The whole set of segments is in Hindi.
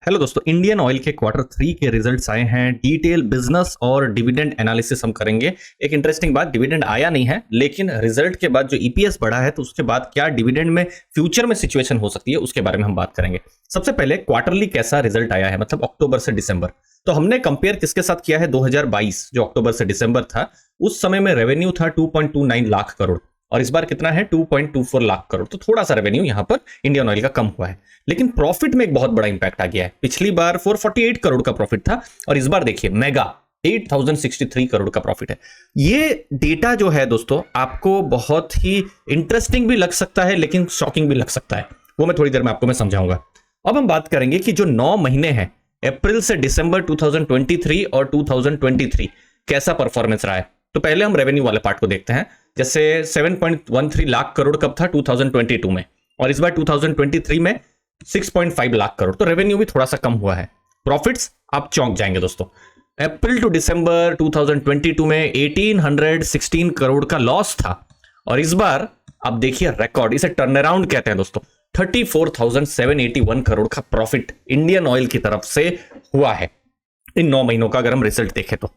हेलो दोस्तों, इंडियन ऑयल के क्वार्टर 3 के रिजल्ट्स आए हैं। डिटेल बिजनेस और डिविडेंड एनालिसिस हम करेंगे। एक इंटरेस्टिंग बात, डिविडेंड आया नहीं है, लेकिन रिजल्ट के बाद जो ईपीएस बढ़ा है तो उसके बाद क्या डिविडेंड में फ्यूचर में सिचुएशन हो सकती है उसके बारे में हम बात करेंगे। सबसे पहले क्वार्टरली कैसा रिजल्ट आया है, मतलब अक्टूबर से दिसंबर। तो हमने कंपेयर किसके साथ किया है, 2022 जो अक्टूबर से दिसंबर था, उस समय में रेवेन्यू था 2.29 लाख करोड़ और इस बार कितना है 2.24 लाख करोड़। तो थोड़ा सा रेवेन्यू यहां पर इंडियन ऑयल का कम हुआ है, लेकिन प्रॉफिट में एक बहुत बड़ा इंपैक्ट आ गया है। पिछली बार 448 करोड़ का प्रॉफिट था और इस बार देखिए मेगा 8063 करोड़ का प्रॉफिट है। ये डेटा जो है दोस्तों आपको बहुत ही इंटरेस्टिंग भी लग सकता है लेकिन शॉकिंग भी लग सकता है, वो मैं थोड़ी देर में आपको मैं समझाऊंगा। अब हम बात करेंगे कि जो 9 महीने हैं अप्रैल से दिसंबर 2023 और 2023 कैसा परफॉर्मेंस रहा है। तो पहले हम रेवेन्यू वाले पार्ट को देखते हैं। जैसे 7.13 लाख करोड़ कब था 2022 में, और इस बार 2023 में 6.5 लाख करोड़, तो रेवेन्यू भी थोड़ा सा कम हुआ है। प्रॉफिट्स आप चौंक जाएंगे दोस्तों। अप्रैल टू दिसंबर 2022 में 1816 करोड़ का लॉस था और इस बार आप देखिए रिकॉर्ड, इसे टर्न अराउंड कहते हैं दोस्तों, 34,781 करोड़ का प्रॉफिट इंडियन ऑयल की तरफ से हुआ है इन 9 महीनों का। अगर हम रिजल्ट देखें तो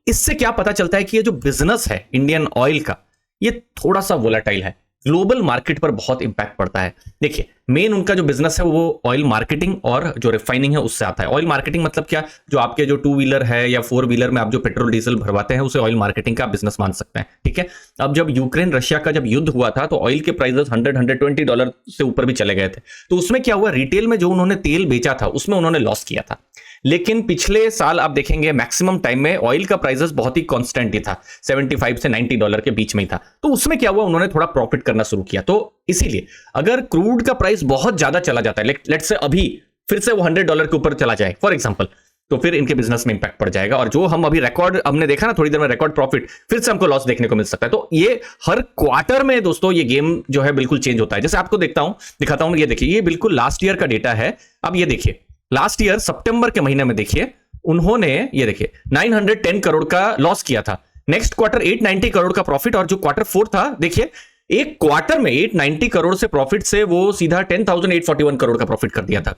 इससे क्या पता चलता है कि ये जो बिजनेस है इंडियन ऑयल का, ये थोड़ा सा वोलेटाइल है, ग्लोबल मार्केट पर बहुत इंपैक्ट पड़ता है। देखिए मेन उनका जो बिजनेस है वो ऑयल मार्केटिंग और जो रिफाइनिंग है उससे आता है। ऑयल मार्केटिंग मतलब क्या, जो आपके जो 2 व्हीलर है या 4 व्हीलर में आप जो पेट्रोल डीजल भरवाते हैं उसे ऑयल मार्केटिंग का बिजनेस मान सकते हैं, ठीक है। अब जब यूक्रेन रशिया का जब युद्ध हुआ था तो ऑयल के प्राइसेस $100-120 से ऊपर भी चले गए थे। तो उसमें क्या हुआ, रिटेल में जो उन्होंने तेल बेचा था उसमें उन्होंने लॉस किया था। लेकिन पिछले साल आप देखेंगे मैक्सिमम टाइम में ऑयल का प्राइसेस बहुत ही कांस्टेंट ही था, $75 से $90 के बीच में ही था। तो उसमें क्या हुआ, उन्होंने थोड़ा प्रॉफिट करना शुरू किया। तो इसीलिए अगर क्रूड का प्राइस बहुत ज्यादा चला जाता है, लेट्स से अभी फिर से वो $100 के ऊपर चला जाए फॉर एग्जांपल, तो फिर इनके बिजनेस में इंपैक्ट पड़ जाएगा। और जो हम अभी रिकॉर्ड हमने देखा ना थोड़ी देर में, रिकॉर्ड प्रॉफिट, फिर से हमको लॉस देखने को मिल सकता है। तो ये हर क्वार्टर में दोस्तों ये गेम जो है बिल्कुल चेंज होता है। जैसे आपको दिखाता हूं, ये देखिए, ये बिल्कुल लास्ट ईयर का डेटा है। अब ये देखिए लास्ट ईयर सितंबर के महीने में देखिए उन्होंने, ये देखिए 910 करोड़ का लॉस किया था। नेक्स्ट क्वार्टर 890 करोड़ का प्रॉफिट, और जो क्वार्टर 4 था देखिए एक क्वार्टर में 890 करोड़ से प्रॉफिट से वो सीधा 10,841 करोड़ का प्रॉफिट कर दिया था,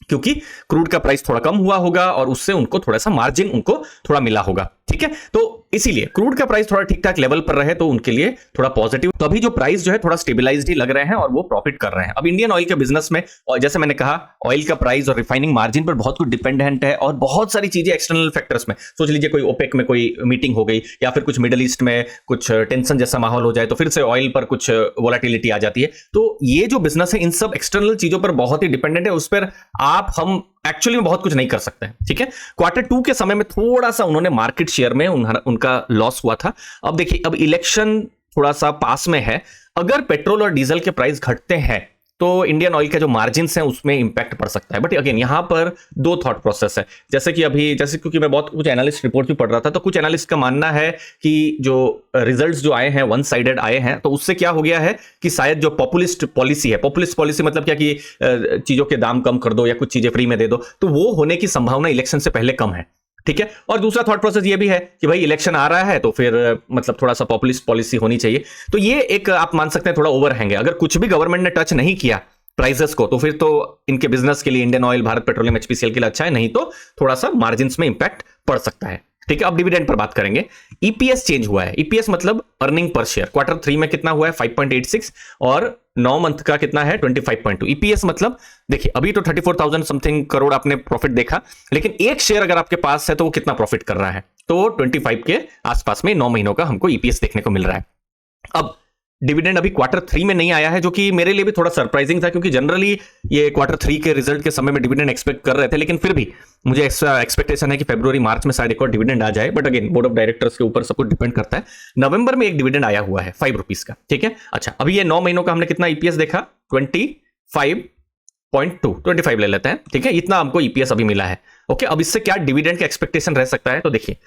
क्योंकि क्रूड का प्राइस थोड़ा कम हुआ होगा और उससे उनको थोड़ा सा मार्जिन उनको थोड़ा मिला होगा, ठीक है। तो इसीलिए क्रूड का प्राइस थोड़ा ठीक ठाक लेवल पर रहे तो उनके लिए थोड़ा पॉजिटिव। तो अभी जो प्राइस जो है थोड़ा स्टेबलाइज्ड ही लग रहे हैं और वो प्रॉफिट कर रहे हैं। अब इंडियन ऑयल के बिजनेस में, और जैसे मैंने कहा, ऑयल का प्राइस और रिफाइनिंग मार्जिन पर बहुत कुछ डिपेंडेंट है और बहुत सारी चीजें एक्सटर्नल फैक्टर्स में। सोच लीजिए कोई ओपेक में कोई मीटिंग हो गई या फिर कुछ मिडिल ईस्ट में कुछ टेंशन जैसा माहौल हो जाए तो फिर से ऑयल पर कुछ वोलेटिलिटी आ जाती है। तो ये जो बिजनेस है इन सब एक्सटर्नल चीजों पर बहुत ही डिपेंडेंट है, उस पर हम एक्चुअली में बहुत कुछ नहीं कर सकते हैं, ठीक है। क्वार्टर 2 के समय में थोड़ा सा उन्होंने मार्केट शेयर में उनका लॉस हुआ था। अब देखिए अब इलेक्शन थोड़ा सा पास में है, अगर पेट्रोल और डीजल के प्राइस घटते हैं तो इंडियन ऑयल के जो मार्जिन्स हैं उसमें इंपैक्ट पड़ सकता है। बट अगेन यहां पर दो थॉट प्रोसेस है। जैसे कि क्योंकि मैं बहुत कुछ एनालिस्ट रिपोर्ट भी पढ़ रहा था, तो कुछ एनालिस्ट का मानना है कि जो रिजल्ट्स जो आए हैं वन साइडेड आए हैं, तो उससे क्या हो गया है कि शायद जो पॉपुलिस्ट पॉलिसी है, पॉपुलिस्ट पॉलिसी मतलब क्या कि चीजों के दाम कम कर दो या कुछ चीजें फ्री में दे दो, तो वो होने की संभावना इलेक्शन से पहले कम है, ठीक है। और दूसरा थॉट प्रोसेस ये भी है कि भाई इलेक्शन आ रहा है तो फिर मतलब थोड़ा सा पॉपुलिस्ट पॉलिसी होनी चाहिए। तो ये एक आप मान सकते हैं थोड़ा ओवरहैंग है। अगर कुछ भी गवर्नमेंट ने टच नहीं किया प्राइसेस को तो फिर तो इनके बिजनेस के लिए, Indian oil, Bharat petroleum, HPCL के लिए अच्छा है, नहीं तो थोड़ा सा मार्जिन में इंपैक्ट पड़ सकता है, ठीक है। अब डिविडेंड पर बात करेंगे। ईपीएस चेंज हुआ है। ईपीएस मतलब अर्निंग पर शेयर। क्वार्टर 3 में कितना हुआ है 5.86 और 9 मंथ का कितना है 25.2। ईपीएस मतलब देखिए अभी तो 34,000 समथिंग करोड़ आपने प्रॉफिट देखा, लेकिन एक शेयर अगर आपके पास है तो वो कितना प्रॉफिट कर रहा है, तो 25 के आसपास में 9 महीनों का हमको ईपीएस देखने को मिल रहा है। अब डिविडेंड अभी क्वार्टर 3 में नहीं आया है, जो कि मेरे लिए भी थोड़ा सरप्राइजिंग था, क्योंकि जनरली ये क्वार्टर 3 के रिजल्ट के समय में डिविडेंड एक्सपेक्ट कर रहे थे, लेकिन फिर भी मुझे एक्सपेक्टेशन है कि फरवरी मार्च में शायद एक और डिविडेंड आ जाए। But again board of directors के ऊपर सब कुछ डिपेंड करता है। नवंबर में एक डिविडेंड आया हुआ है 5 रुपीज का, ठीक है। अच्छा अभी ये 9 महीनों का हमने कितना ईपीएस देखा 25 ले लेते हैं, ठीक है। इतना हमको ईपीएस अभी मिला है, ओके। अब इससे क्या डिविडेंड का एक्सपेक्टेशन रह सकता है, तो देखिए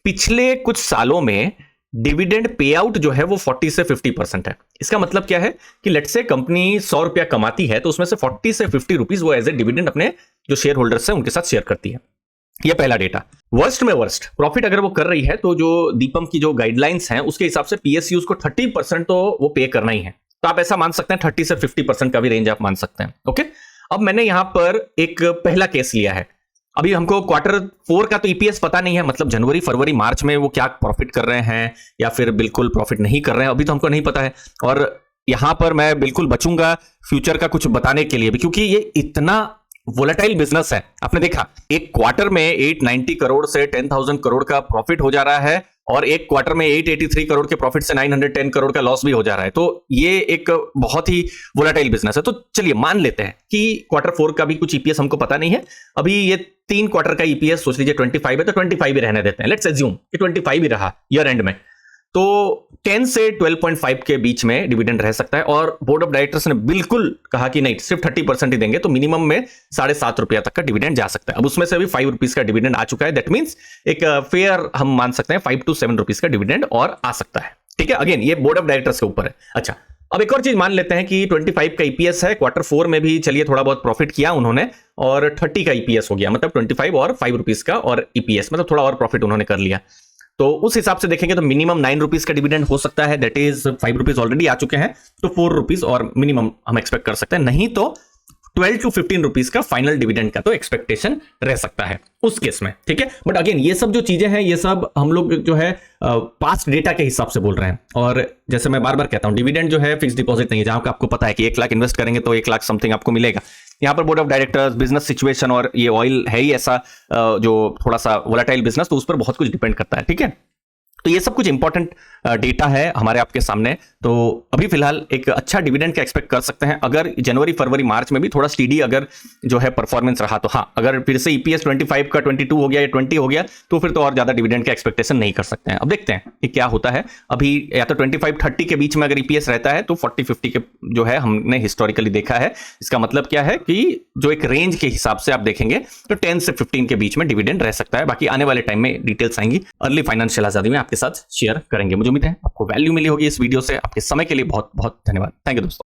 पिछले कुछ सालों में डिविडेंड पे आउट जो है वो 40 से 50% है। इसका मतलब क्या है कि लेट्स से कंपनी 100 रुपया कमाती है तो उसमें से 40 से 50 रुपीज वो एज ए डिविडेंड अपने जो शेयर होल्डर्स है उनके साथ शेयर करती है। ये पहला डेटा। वर्स्ट में वर्स्ट प्रॉफिट अगर वो कर रही है तो जो दीपम की जो गाइडलाइंस हैं उसके हिसाब से पीएसयूज को 30% तो वो पे करना ही है। तो आप ऐसा मान सकते हैं 30 से 50% का भी रेंज आप मान सकते हैं, ओके। अब मैंने यहां पर एक पहला केस लिया है। अभी हमको क्वार्टर 4 का तो ईपीएस पता नहीं है, मतलब जनवरी फरवरी मार्च में वो क्या प्रॉफिट कर रहे हैं या फिर बिल्कुल प्रॉफिट नहीं कर रहे हैं, अभी तो हमको नहीं पता है। और यहां पर मैं बिल्कुल बचूंगा फ्यूचर का कुछ बताने के लिए भी, क्योंकि ये इतना वोलेटाइल बिजनेस है। आपने देखा एक क्वार्टर में 890 करोड़ से 10,000 करोड़ का प्रॉफिट हो जा रहा है और एक क्वार्टर में 883 करोड़ के प्रॉफिट से 910 करोड़ का लॉस भी हो जा रहा है। तो ये एक बहुत ही वोलेटाइल बिजनेस है। तो चलिए मान लेते हैं कि क्वार्टर 4 का भी कुछ ईपीएस हमको पता नहीं है। अभी ये 3 क्वार्टर का ईपीएस सोच लीजिए 25 है, तो 25 ही रहने देते हैं। लेट्स अज्यूम कि 25 ही रहा ईयर एंड में, तो 10 से 12.5 के बीच में डिविडेंड रह सकता है। और बोर्ड ऑफ डायरेक्टर्स ने बिल्कुल कहा कि नहीं, सिर्फ 30% ही देंगे, तो मिनिमम में 7.5 रुपया तक का डिविडेंड जा सकता है। अब उसमें से अभी 5 रुपीज का डिविडेंड आ चुका है, दैट मींस एक फेयर हम मान सकते हैं 5 to 7 रुपीज का डिविडेंड और आ सकता है। ठीक है, अगेन ये बोर्ड ऑफ डायरेक्टर्स के ऊपर है। अच्छा, अब एक और चीज मान लेते हैं कि 25 का ईपीएस है, क्वार्टर 4 में भी चलिए थोड़ा बहुत प्रॉफिट किया उन्होंने और 30 का ईपीएस हो गया, मतलब 25 और 5 रुपीज का और ईपीएस, मतलब थोड़ा और प्रॉफिट उन्होंने कर लिया। तो उस हिसाब से देखेंगे तो मिनिमम 9 रुपीज का डिविडेंड हो सकता है, दैट इज 5 रुपीज ऑलरेडी आ चुके हैं, तो 4 रुपीज और मिनिमम हम एक्सपेक्ट कर सकते हैं। नहीं तो 12 to 15 रुपीज का फाइनल डिविडेंड का तो एक्सपेक्टेशन रह सकता है उस केस में। ठीक है, बट अगेन ये सब जो चीजें हैं ये सब हम लोग जो है पास्ट डेटा के हिसाब से बोल रहे हैं। और जैसे मैं बार बार कहता हूं, डिविडेंड जो है फिक्स डिपॉजिट नहीं है, जहां आपको पता है कि 1 लाख इन्वेस्ट करेंगे तो 1 लाख समथिंग आपको मिलेगा। यहाँ पर board of directors, business situation, और ये ऑयल है ही ऐसा जो थोड़ा सा वोलेटाइल बिजनेस, तो उस पर बहुत कुछ डिपेंड करता है। ठीक है, तो ये सब कुछ इंपॉर्टेंट डेटा है हमारे आपके सामने। तो अभी फिलहाल एक अच्छा डिविडेंड का एक्सपेक्ट कर सकते हैं अगर जनवरी फरवरी मार्च में भी थोड़ा स्टीडी अगर जो है परफॉर्मेंस रहा तो। हाँ, अगर फिर से ईपीएस 25 का 22 हो गया या 20 हो गया तो फिर तो और ज्यादा डिविडेंड का एक्सपेक्टेशन नहीं कर सकते हैं। अब देखते हैं कि क्या होता है। अभी या तो 25-30 के बीच में अगर ईपीएस रहता है तो 40-50 के जो है हमने हिस्टोरिकली देखा है। इसका मतलब क्या है कि जो एक रेंज के हिसाब से आप देखेंगे तो 10 से 15 के बीच में डिविडेंड रह सकता है। बाकी आने वाले टाइम में डिटेल्स आएंगी, अर्ली फाइनेंशियल आजादी में आपके साथ शेयर करेंगे। मुझे उम्मीद है आपको वैल्यू मिली होगी इस वीडियो से। आपके समय के लिए बहुत बहुत धन्यवाद। थैंक यू दोस्तों।